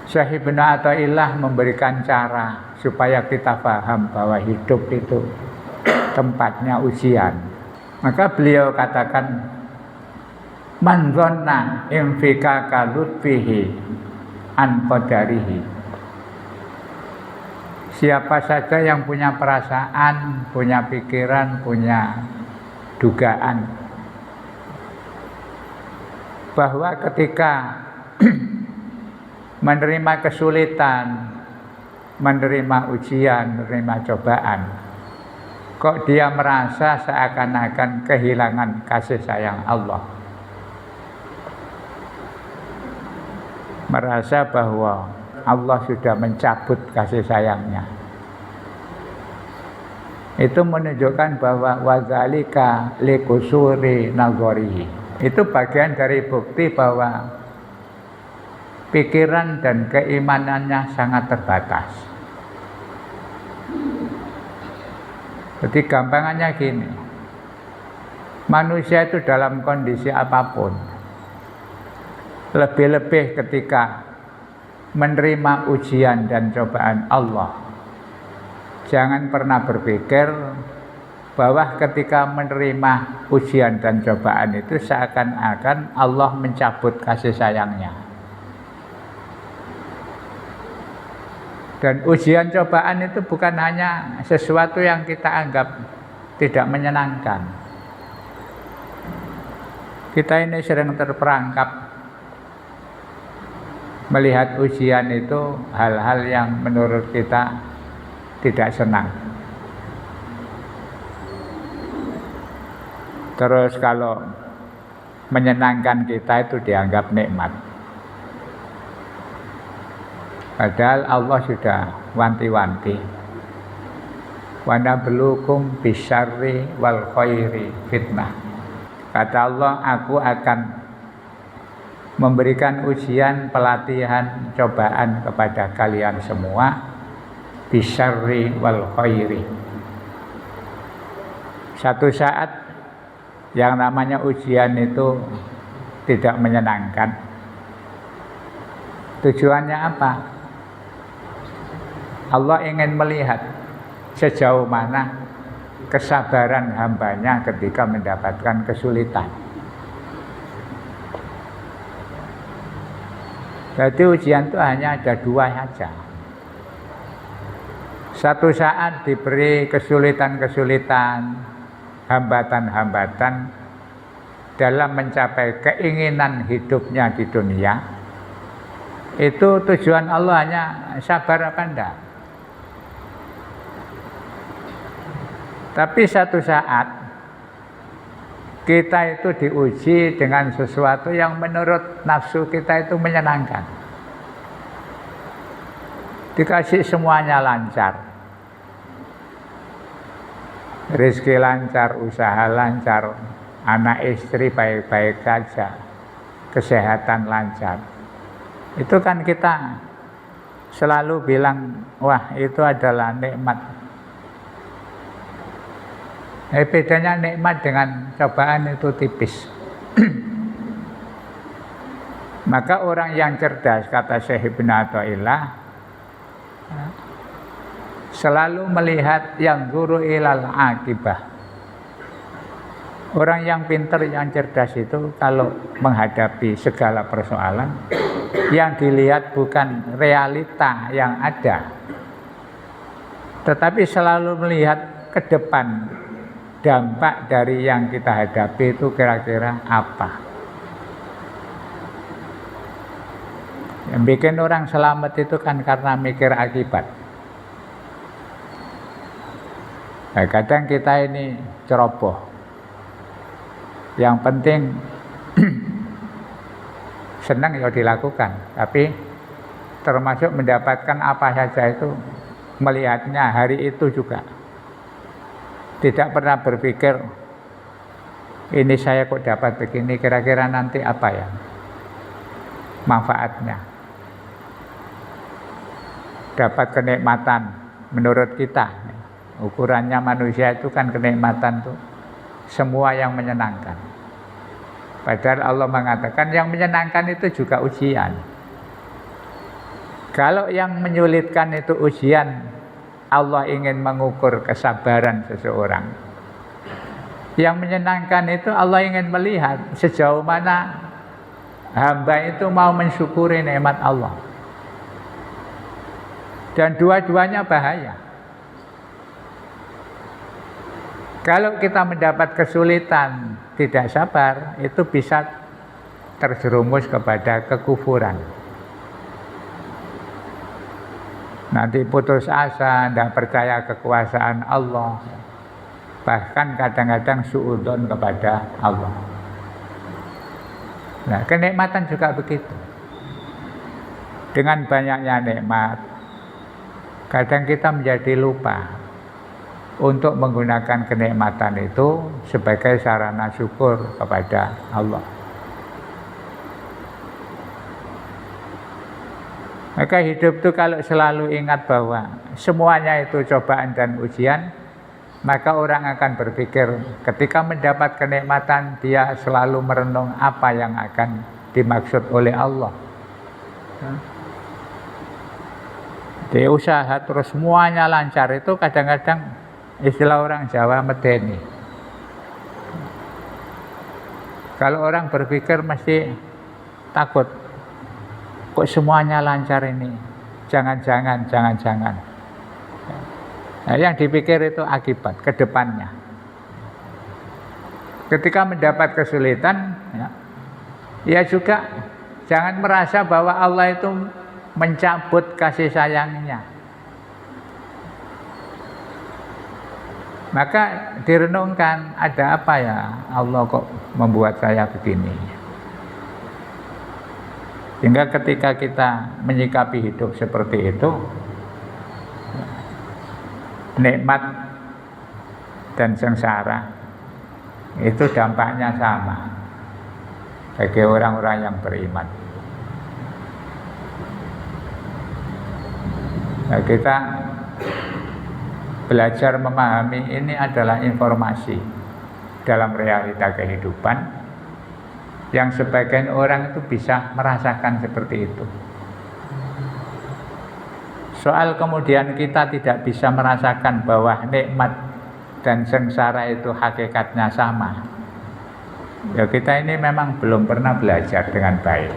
Syekh Ibnu Athaillah memberikan cara supaya kita paham bahwa hidup itu tempatnya ujian. Maka beliau katakan, man dhanna infika kalutfihi an qadarihi. Siapa saja yang punya perasaan, punya pikiran, punya dugaan bahwa ketika menerima kesulitan, menerima ujian, menerima cobaan, kok dia merasa seakan-akan kehilangan kasih sayang Allah, merasa bahwa Allah sudah mencabut kasih sayangnya, itu menunjukkan bahwa wadzalika likusuri nazarihi. Itu bagian dari bukti bahwa pikiran dan keimanannya sangat terbatas. Jadi gampangannya gini, manusia itu dalam kondisi apapun, lebih-lebih ketika menerima ujian dan cobaan Allah, jangan pernah berpikir bahwa ketika menerima ujian dan cobaan itu seakan-akan Allah mencabut kasih sayangnya. Dan ujian cobaan itu bukan hanya sesuatu yang kita anggap tidak menyenangkan. Kita ini sering terperangkap melihat ujian itu hal-hal yang menurut kita tidak senang. Terus kalau menyenangkan kita itu dianggap nikmat. Padahal Allah sudah wanti-wanti, wa nabluukum bisyarri wal khairi fitnah. Kata Allah, aku akan memberikan ujian, pelatihan, cobaan kepada kalian semua bisyarri wal khairi. Satu saat yang namanya ujian itu tidak menyenangkan. Tujuannya apa? Allah ingin melihat sejauh mana kesabaran hambanya ketika mendapatkan kesulitan. Jadi ujian itu hanya ada dua saja. Satu saat diberi kesulitan-kesulitan, hambatan-hambatan dalam mencapai keinginan hidupnya di dunia. Itu tujuan Allah hanya sabar apa enggak. Tapi satu saat kita itu diuji dengan sesuatu yang menurut nafsu kita itu menyenangkan. Dikasih semuanya lancar, rezeki lancar, usaha lancar, anak istri baik-baik saja, kesehatan lancar. Itu kan kita selalu bilang, wah itu adalah nikmat. Bedanya nikmat dengan cobaan itu tipis. Maka orang yang cerdas, kata Syekh Ibnu Athaillah, selalu melihat yang guru ilal akibah. Orang yang pintar, yang cerdas itu kalau menghadapi segala persoalan, yang dilihat bukan realita yang ada, tetapi selalu melihat ke depan, dampak dari yang kita hadapi itu kira-kira apa. Yang bikin orang selamat itu kan karena mikir akibat. Nah, kadang kita ini ceroboh. Yang penting senang ya dilakukan, tapi termasuk mendapatkan apa saja itu melihatnya hari itu juga. Tidak pernah berpikir ini saya kok dapat begini, kira-kira nanti apa ya manfaatnya. Dapat kenikmatan menurut kita, ukurannya manusia itu kan kenikmatan tuh semua yang menyenangkan. Padahal Allah mengatakan yang menyenangkan itu juga ujian. Kalau yang menyulitkan itu ujian, Allah ingin mengukur kesabaran seseorang. Yang menyenangkan itu Allah ingin melihat sejauh mana hamba itu mau mensyukuri nikmat Allah. Dan dua-duanya bahaya. Kalau kita mendapat kesulitan, tidak sabar, itu bisa terjerumus kepada kekufuran. Nanti putus asa, tidak percaya kekuasaan Allah. Bahkan kadang-kadang suudzon kepada Allah. Nah, kenikmatan juga begitu. Dengan banyaknya nikmat, kadang kita menjadi lupa untuk menggunakan kenikmatan itu sebagai sarana syukur kepada Allah. Maka hidup itu kalau selalu ingat bahwa semuanya itu cobaan dan ujian, maka orang akan berpikir ketika mendapat kenikmatan dia selalu merenung apa yang akan dimaksud oleh Allah. Dia usaha terus semuanya lancar, itu kadang-kadang istilah orang Jawa medeni. Kalau orang berpikir mesti takut, kok semuanya lancar ini, jangan-jangan. Nah, yang dipikir itu akibat ke depannya. Ketika mendapat kesulitan, ya juga jangan merasa bahwa Allah itu mencabut kasih sayangnya. Maka direnungkan, ada apa ya Allah kok membuat saya begini. Sehingga ketika kita menyikapi hidup seperti itu, nikmat dan sengsara itu dampaknya sama bagi orang-orang yang beriman. Nah, kita belajar memahami ini adalah informasi dalam realita kehidupan yang sebagian orang itu bisa merasakan seperti itu. Soal kemudian kita tidak bisa merasakan bahwa nikmat dan sengsara itu hakikatnya sama, ya kita ini memang belum pernah belajar dengan baik.